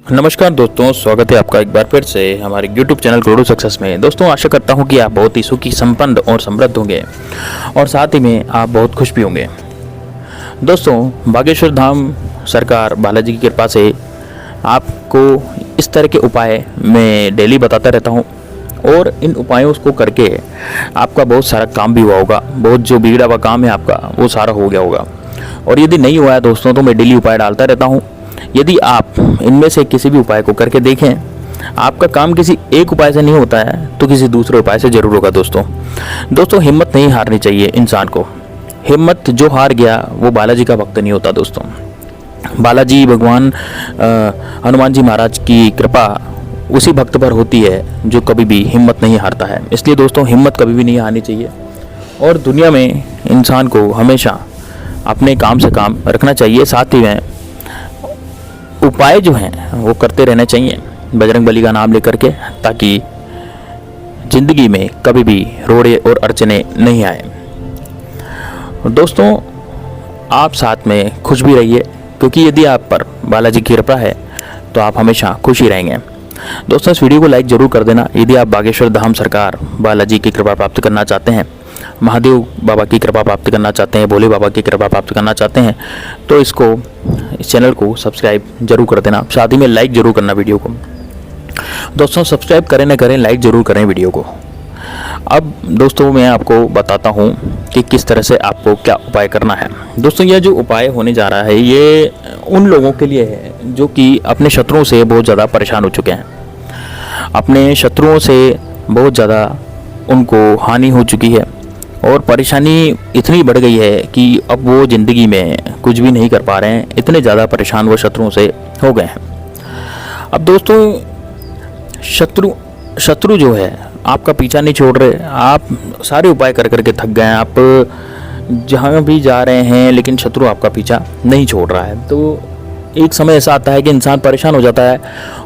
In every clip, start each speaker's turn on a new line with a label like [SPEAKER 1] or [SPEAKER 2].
[SPEAKER 1] नमस्कार दोस्तों, स्वागत है आपका एक बार फिर से हमारे YouTube चैनल करोड़ों सक्सेस में। दोस्तों, आशा करता हूं कि आप बहुत ही सुखी, संपन्न और समृद्ध होंगे और साथ ही में आप बहुत खुश भी होंगे। दोस्तों, बागेश्वर धाम सरकार बालाजी की कृपा से आपको इस तरह के उपाय मैं डेली बताता रहता हूं और इन उपायों को करके आपका बहुत सारा काम भी हुआ होगा। बहुत जो बिगड़ा हुआ काम है आपका, वो सारा हो गया होगा। और यदि नहीं हुआ है दोस्तों, तो मैं डेली उपाय डालता रहता हूँ। यदि आप इनमें से किसी भी उपाय को करके देखें, आपका काम किसी एक उपाय से नहीं होता है तो किसी दूसरे उपाय से जरूर होगा। दोस्तों हिम्मत नहीं हारनी चाहिए इंसान को। हिम्मत जो हार गया वो बालाजी का भक्त नहीं होता। दोस्तों, बालाजी भगवान हनुमान जी महाराज की कृपा उसी भक्त पर होती है जो कभी भी हिम्मत नहीं हारता है। इसलिए दोस्तों, हिम्मत कभी भी नहीं हारनी चाहिए और दुनिया में इंसान को हमेशा अपने काम से काम रखना चाहिए। साथ ही में उपाय जो हैं वो करते रहने चाहिए बजरंग बली का नाम लेकर के, ताकि जिंदगी में कभी भी रोड़े और अड़चने नहीं आए। दोस्तों, आप साथ में खुश भी रहिए, क्योंकि यदि आप पर बालाजी की कृपा है तो आप हमेशा खुश ही रहेंगे। दोस्तों, इस वीडियो को लाइक जरूर कर देना। यदि आप बागेश्वर धाम सरकार बालाजी की कृपा प्राप्त करना चाहते हैं, महादेव बाबा की कृपा प्राप्त करना चाहते हैं, भोले बाबा की कृपा प्राप्त करना चाहते हैं, तो इस चैनल को सब्सक्राइब जरूर कर देना। साथ ही में लाइक जरूर करना वीडियो को। दोस्तों, सब्सक्राइब करें न करें, लाइक जरूर करें वीडियो को। अब दोस्तों, मैं आपको बताता हूं कि किस तरह से आपको क्या उपाय करना है। दोस्तों, यह जो उपाय होने जा रहा है ये उन लोगों के लिए है जो कि अपने शत्रुओं से बहुत ज़्यादा परेशान हो चुके हैं। अपने शत्रुओं से बहुत ज़्यादा उनको हानि हो चुकी है और परेशानी इतनी बढ़ गई है कि अब वो ज़िंदगी में कुछ भी नहीं कर पा रहे हैं। इतने ज़्यादा परेशान वो शत्रुओं से हो गए हैं। अब दोस्तों, शत्रु जो है आपका पीछा नहीं छोड़ रहे। आप सारे उपाय कर करके थक गए हैं। आप जहाँ भी जा रहे हैं लेकिन शत्रु आपका पीछा नहीं छोड़ रहा है। तो एक समय ऐसा आता है कि इंसान परेशान हो जाता है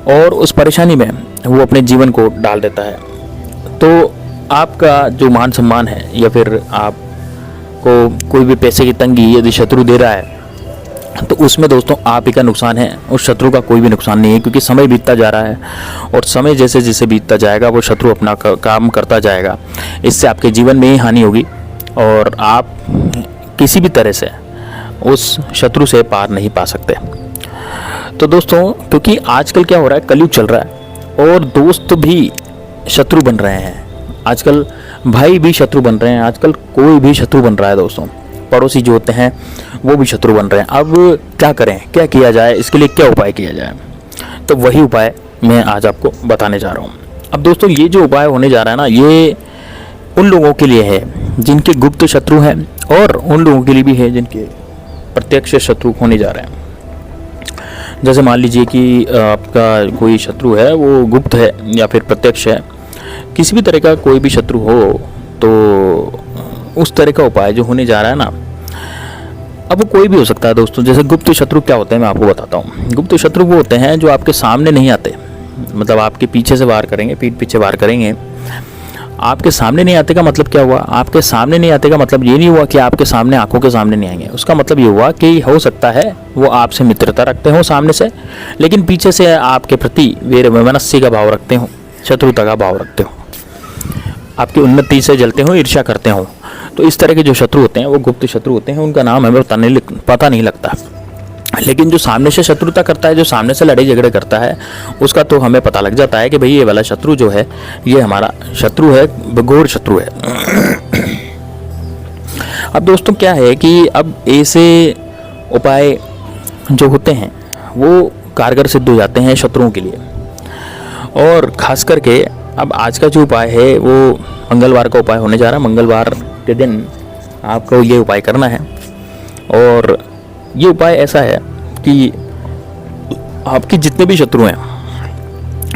[SPEAKER 1] और उस परेशानी में वो अपने जीवन को डाल देता है। तो आपका जो मान सम्मान है या फिर आपको कोई भी पैसे की तंगी यदि शत्रु दे रहा है, तो उसमें दोस्तों आप ही का नुकसान है, उस शत्रु का कोई भी नुकसान नहीं है। क्योंकि समय बीतता जा रहा है और समय जैसे जैसे बीतता जाएगा वो शत्रु अपना काम करता जाएगा। इससे आपके जीवन में ही हानि होगी और आप किसी भी तरह से उस शत्रु से पार नहीं पा सकते। तो दोस्तों, क्योंकि आजकल क्या हो रहा है, कलयुग चल रहा है और दोस्त भी शत्रु बन रहे हैं। आजकल भाई भी शत्रु बन रहे हैं। आजकल कोई भी शत्रु बन रहा है। दोस्तों, पड़ोसी जो होते हैं वो भी शत्रु बन रहे हैं। अब क्या करें, क्या किया जाए, इसके लिए क्या उपाय किया जाए, तो वही उपाय मैं आज आपको बताने जा रहा हूँ। अब दोस्तों, ये जो उपाय होने जा रहा है ना, ये उन लोगों के लिए है जिनके गुप्त शत्रु हैं और उन लोगों के लिए भी है जिनके प्रत्यक्ष शत्रु होने जा रहे हैं। जैसे मान लीजिए कि आपका कोई शत्रु है, वो गुप्त है या फिर प्रत्यक्ष है, किसी भी तरह का कोई भी शत्रु हो, तो उस तरह का उपाय जो होने जा रहा है ना, अब वो कोई भी हो सकता है। दोस्तों, जैसे गुप्त शत्रु क्या होते हैं मैं आपको बताता हूँ। गुप्त शत्रु वो होते हैं जो आपके सामने नहीं आते, मतलब आपके पीछे से वार करेंगे, पीठ पीछे वार करेंगे। आपके सामने नहीं आते का मतलब क्या हुआ? आपके सामने नहीं आते का मतलब ये नहीं हुआ कि आपके सामने, आंखों के सामने नहीं आएंगे। उसका मतलब ये हुआ कि हो सकता है वो आपसे मित्रता रखते हो सामने से, लेकिन पीछे से आपके प्रति वैमनस्य का भाव रखते हो, शत्रुता का भाव रखते हो, आपकी उन्नति से जलते हो, ईर्ष्या करते हो। तो इस तरह के जो शत्रु होते हैं वो गुप्त शत्रु होते हैं। उनका नाम हमें पता नहीं लगता, लेकिन जो सामने से शत्रुता करता है, जो सामने से लड़ाई झगड़े करता है, उसका तो हमें पता लग जाता है कि भाई ये वाला शत्रु जो है ये हमारा शत्रु है, घोर शत्रु है। अब दोस्तों, क्या है कि अब ऐसे उपाय जो होते हैं वो कारगर सिद्ध हो जाते हैं शत्रुओं के लिए। और ख़ास करके अब आज का जो उपाय है वो मंगलवार का उपाय होने जा रहा है। मंगलवार के दिन आपको ये उपाय करना है और ये उपाय ऐसा है कि आपके जितने भी शत्रु हैं,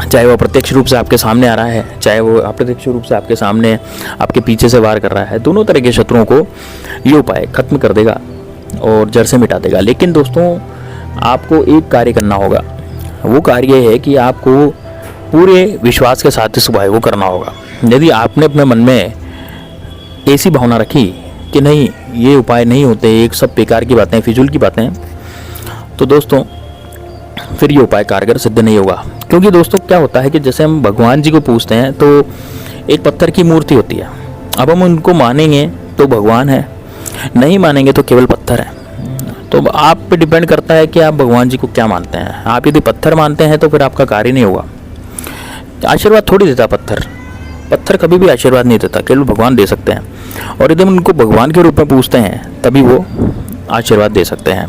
[SPEAKER 1] चाहे वो प्रत्यक्ष रूप से आपके सामने आ रहा है, चाहे वो अप्रत्यक्ष रूप से आपके सामने आपके पीछे से वार कर रहा है, दोनों तरह के शत्रुओं को ये उपाय खत्म कर देगा और जड़ से मिटा देगा। लेकिन दोस्तों, आपको एक कार्य करना होगा। वो कार्य है कि आपको पूरे विश्वास के साथ इस उपाय को करना होगा। यदि आपने अपने मन में ऐसी भावना रखी कि नहीं, ये उपाय नहीं होते, एक सब बेकार की बातें, फिजूल की बातें, तो दोस्तों फिर ये उपाय कारगर सिद्ध नहीं होगा। क्योंकि दोस्तों क्या होता है कि जैसे हम भगवान जी को पूछते हैं तो एक पत्थर की मूर्ति होती है, अब हम उनको मानेंगे तो भगवान है, नहीं मानेंगे तो केवल पत्थर है। तो आप पे डिपेंड करता है कि आप भगवान जी को क्या मानते हैं। आप यदि पत्थर मानते हैं तो फिर आपका कार्य नहीं होगा। आशीर्वाद थोड़ी देता पत्थर, पत्थर कभी भी आशीर्वाद नहीं देता, केवल भगवान दे सकते हैं। और यदि हम उनको भगवान के रूप में पूछते हैं तभी वो आशीर्वाद दे सकते हैं।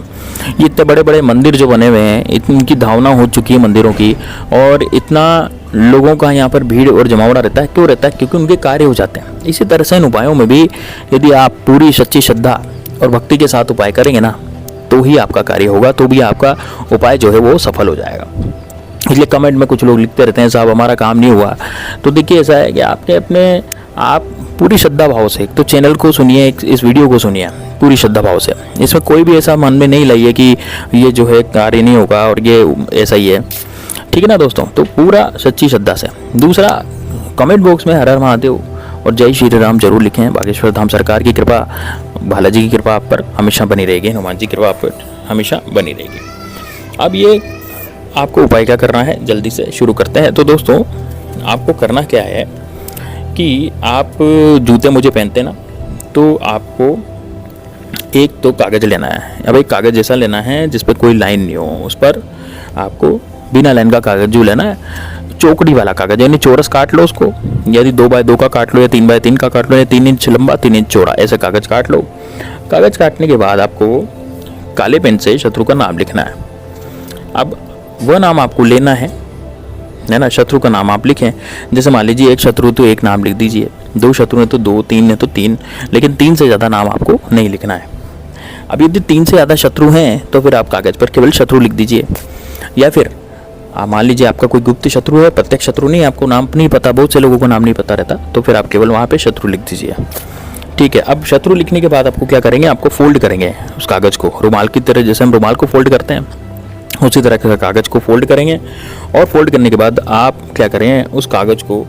[SPEAKER 1] ये इतने बड़े बड़े मंदिर जो बने हुए हैं, इनकी धावना हो चुकी है मंदिरों की, और इतना लोगों का यहाँ पर भीड़ और जमावड़ा रहता है। क्यों रहता है? क्योंकि उनके कार्य हो जाते हैं। इसी तरह से इन उपायों में भी यदि आप पूरी सच्ची श्रद्धा और भक्ति के साथ उपाय करेंगे ना, तो ही आपका कार्य होगा, तो भी आपका उपाय जो है वो सफल हो जाएगा। इसलिए कमेंट में कुछ लोग लिखते रहते हैं साहब हमारा काम नहीं हुआ। तो देखिए ऐसा है कि आप पूरी श्रद्धा भाव से तो चैनल को सुनिए, इस वीडियो को सुनिए पूरी श्रद्धा भाव से। इसमें कोई भी ऐसा मन में नहीं लाइए कि ये जो है कार्य नहीं होगा और ये ऐसा ही है, ठीक है ना दोस्तों। तो पूरा सच्ची श्रद्धा से। दूसरा, कमेंट बॉक्स में हर हर महादेव और जय श्री राम जरूर लिखें। बागेश्वर धाम सरकार की कृपा, बालाजी की कृपा आप पर हमेशा बनी रहेगी, हनुमान जी की कृपा आप पर हमेशा बनी रहेगी। अब ये आपको उपाय क्या करना है, जल्दी से शुरू करते हैं। तो दोस्तों आपको करना क्या है कि आप जूते मोजे पहनते हैं ना, तो आपको एक तो कागज़ लेना है। अब एक कागज़ जैसा लेना है जिस पर कोई लाइन नहीं हो, उस पर आपको बिना लाइन का कागज़ जो लेना है, चौकड़ी वाला कागज़, यानी चौरस काट लो उसको, यदि 2x2 का काट लो या 3x3 का काट लो या 3 इंच लंबा 3 इंच चौड़ा, ऐसे कागज़ काट लो। कागज़ काटने के बाद आपको काले पेन से शत्रु का नाम लिखना है। अब वह नाम आपको लेना है ना, शत्रु का नाम आप लिखें। जैसे मान लीजिए एक शत्रु तो एक नाम लिख दीजिए, 2 शत्रु है तो 2, 3 है तो 3, लेकिन 3 से ज़्यादा नाम आपको नहीं लिखना है। अब यदि 3 से ज़्यादा शत्रु हैं तो फिर आप कागज़ पर केवल शत्रु लिख दीजिए। या फिर मान लीजिए आपका कोई गुप्त शत्रु है, प्रत्यक्ष शत्रु नहीं, आपको नाम नहीं पता, बहुत से लोगों को नाम नहीं पता रहता, तो फिर आप केवल वहाँ पे शत्रु लिख दीजिए, ठीक है। अब शत्रु लिखने के बाद आपको क्या करेंगे, आपको फोल्ड करेंगे उस कागज़ को, रुमाल की तरह, जैसे हम रुमाल को फोल्ड करते हैं उसी तरह के कागज़ को फोल्ड करेंगे। और फोल्ड करने के बाद आप क्या करें, उस कागज़ को,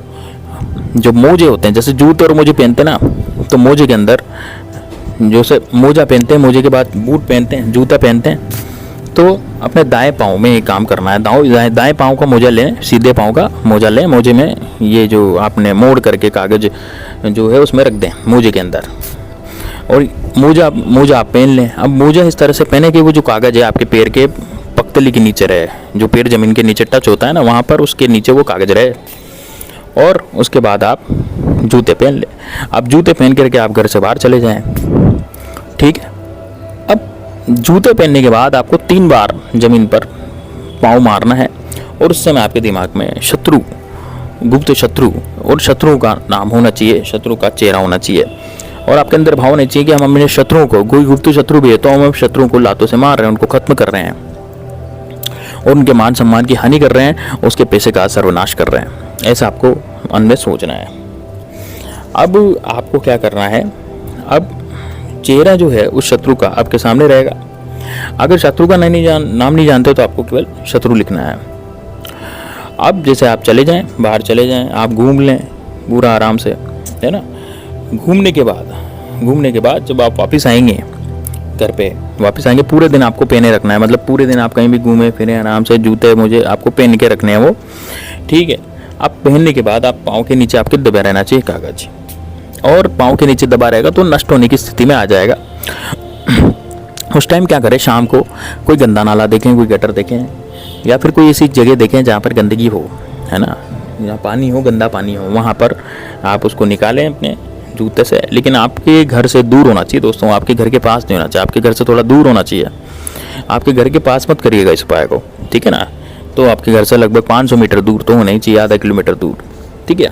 [SPEAKER 1] जो मोजे होते हैं, जैसे जूते और मोजे पहनते हैं ना, तो मोजे के अंदर जैसे मोजा पहनते हैं, मोजे के बाद बूट पहनते हैं, जूता पहनते हैं, तो अपने दाएं पाँव में ये काम करना है। दाएं पाँव का मोजा लें, सीधे पाँव का मोजा लें, मोजे में ये जो आपने मोड़ करके कागज़ जो है उसमें रख दें मोजे के अंदर, और मोजा आप पहन लें। अब मोजा इस तरह से पहने कि वो जो कागज़ है आपके पैर के पगतली के नीचे रहे, जो पैर ज़मीन के नीचे टच होता है ना, वहाँ पर उसके नीचे वो कागज़ रहे। और उसके बाद आप जूते पहन लें। अब जूते पहन करके आप घर से बाहर चले जाएं, ठीक है। अब जूते पहनने के बाद आपको 3 बार ज़मीन पर पाँव मारना है, और उस समय आपके दिमाग में शत्रु, गुप्त शत्रु और शत्रुओं का नाम होना चाहिए, शत्रु का चेहरा होना चाहिए, और आपके अंदर भाव होना चाहिए कि हम अपने शत्रुओं को, कोई गुप्त शत्रु भी है तो हम शत्रुओं को लातों से मार रहे हैं, उनको खत्म कर रहे हैं और उनके मान सम्मान की हानि कर रहे हैं, उसके पैसे का सर्वनाश कर रहे हैं। ऐसा आपको मन में सोचना है। अब आपको क्या करना है, अब चेहरा जो है उस शत्रु का आपके सामने रहेगा। अगर शत्रु का नाम नहीं जानते तो आपको केवल शत्रु लिखना है। अब जैसे आप चले जाएं, बाहर चले जाएं, आप घूम लें पूरा आराम से, है ना। घूमने के बाद जब आप वापस आएंगे, घर पे वापस आएंगे, पूरे दिन आपको पहने रखना है, मतलब पूरे दिन आप कहीं भी घूमे फिरे आराम से, जूते मुझे आपको पहन के रखने हैं वो, ठीक है। अब पहनने के बाद आप पाँव के नीचे आपके दबा रहना चाहिए कागज़, और पाँव के नीचे दबा रहेगा तो नष्ट होने की स्थिति में आ जाएगा। उस टाइम क्या करें, शाम को कोई गंदा नाला देखें, कोई गटर देखें, या फिर कोई ऐसी जगह देखें जहाँ पर गंदगी हो, है ना, जहाँ पानी हो, गंदा पानी हो, वहाँ पर आप उसको निकालें अपने जूते से। लेकिन आपके घर से दूर होना चाहिए दोस्तों, आपके घर के पास नहीं होना चाहिए, आपके घर से थोड़ा दूर होना चाहिए। आपके घर के पास मत करिएगा इस उपाय को, ठीक है ना। तो आपके घर से लगभग 500 मीटर दूर तो होना ही चाहिए, आधा किलोमीटर दूर, ठीक है।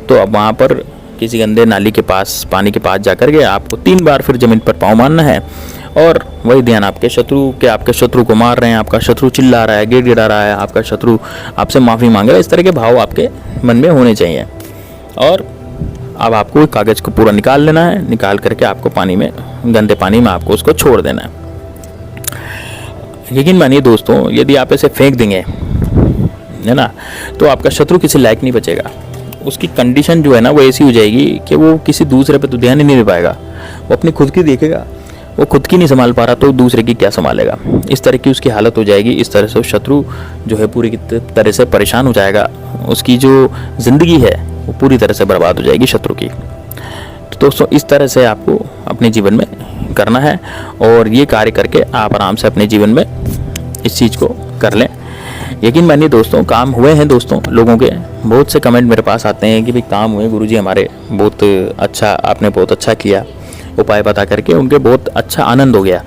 [SPEAKER 1] तो अब वहाँ पर किसी गंदे नाली के पास, पानी के पास जाकर के आपको 3 बार फिर ज़मीन पर पाँव मारना है, और वही ध्यान आपके शत्रु को मार रहे हैं, आपका शत्रु चिल्ला रहा है, गिड़गिड़ा रहा है, आपका शत्रु आपसे माफ़ी मांग रहा है, इस तरह के भाव आपके मन में होने चाहिए। और अब आपको कागज़ को पूरा निकाल लेना है, निकाल करके आपको पानी में, गंदे पानी में आपको उसको छोड़ देना है। यकीन मानिए दोस्तों, यदि आप ऐसे फेंक देंगे, है ना, तो आपका शत्रु किसी लायक नहीं बचेगा। उसकी कंडीशन जो है ना वो ऐसी हो जाएगी कि वो किसी दूसरे पे तो ध्यान ही नहीं दे पाएगा, वो अपनी खुद की देखेगा, वो खुद की नहीं संभाल पा रहा तो दूसरे की क्या संभालेगा। इस तरह की उसकी हालत हो जाएगी। इस तरह से शत्रु जो है पूरी तरह से परेशान हो जाएगा। उसकी जो ज़िंदगी है वो पूरी तरह से बर्बाद हो जाएगी शत्रु की। तो दोस्तों इस तरह से आपको अपने जीवन में करना है और ये कार्य करके आप आराम से अपने जीवन में इस चीज़ को कर लें। यकीन मानिए दोस्तों, काम हुए हैं दोस्तों लोगों के। बहुत से कमेंट मेरे पास आते हैं कि भाई काम हुए गुरुजी हमारे, बहुत अच्छा, आपने बहुत अच्छा किया, उपाय बता करके उनके बहुत अच्छा आनंद हो गया।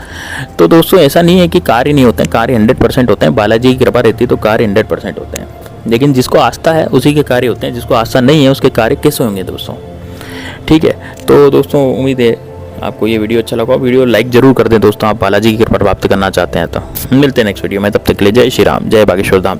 [SPEAKER 1] तो दोस्तों ऐसा नहीं है कि कार्य नहीं होते हैं, कार्य 100% होते हैं। बालाजी की कृपा रहती है तो कार्य 100% होते हैं। लेकिन जिसको आस्था है उसी के कार्य होते हैं, जिसको आस्था नहीं है उसके कार्य कैसे होंगे दोस्तों। ठीक है, तो दोस्तों उम्मीद है आपको ये वीडियो अच्छा लगा। वीडियो लाइक जरूर कर दें दोस्तों, आप बालाजी की कृपा प्राप्त करना चाहते हैं तो। मिलते हैं नेक्स्ट वीडियो में, तब तक के लिए जय श्री राम, जय बागेश्वर धाम।